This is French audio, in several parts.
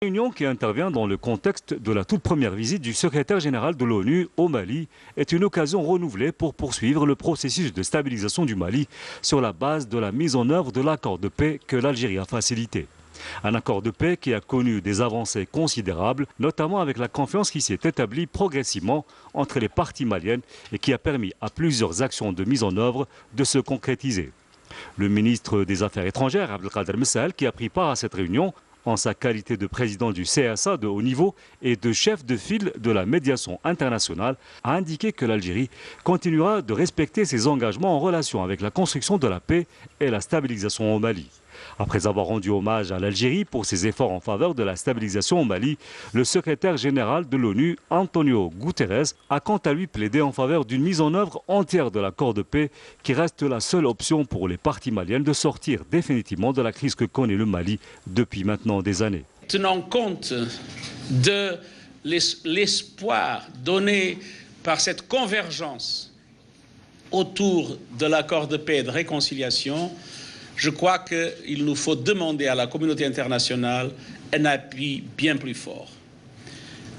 Réunion qui intervient dans le contexte de la toute première visite du secrétaire général de l'ONU au Mali est une occasion renouvelée pour poursuivre le processus de stabilisation du Mali sur la base de la mise en œuvre de l'accord de paix que l'Algérie a facilité. Un accord de paix qui a connu des avancées considérables, notamment avec la confiance qui s'est établie progressivement entre les parties maliennes et qui a permis à plusieurs actions de mise en œuvre de se concrétiser. Le ministre des Affaires étrangères, Abdelkader Messal, qui a pris part à cette réunion, en sa qualité de président du CSA de haut niveau et de chef de file de la médiation internationale, a indiqué que l'Algérie continuera de respecter ses engagements en relation avec la construction de la paix et la stabilisation au Mali. Après avoir rendu hommage à l'Algérie pour ses efforts en faveur de la stabilisation au Mali, le secrétaire général de l'ONU, Antonio Guterres, a quant à lui plaidé en faveur d'une mise en œuvre entière de l'accord de paix qui reste la seule option pour les parties maliennes de sortir définitivement de la crise que connaît le Mali depuis maintenant des années. Tenant compte de l'espoir donné par cette convergence autour de l'accord de paix et de réconciliation, je crois qu'il nous faut demander à la communauté internationale un appui bien plus fort.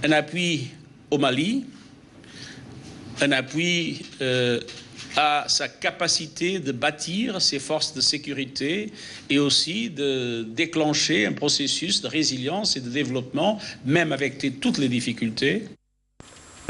Un appui au Mali, un appui à sa capacité de bâtir ses forces de sécurité et aussi de déclencher un processus de résilience et de développement, même avec toutes les difficultés.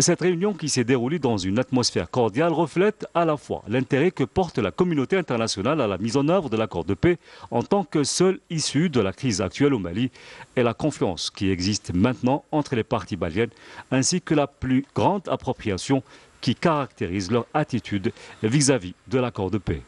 Cette réunion qui s'est déroulée dans une atmosphère cordiale reflète à la fois l'intérêt que porte la communauté internationale à la mise en œuvre de l'accord de paix en tant que seule issue de la crise actuelle au Mali et la confiance qui existe maintenant entre les parties maliennes ainsi que la plus grande appropriation qui caractérise leur attitude vis-à-vis de l'accord de paix.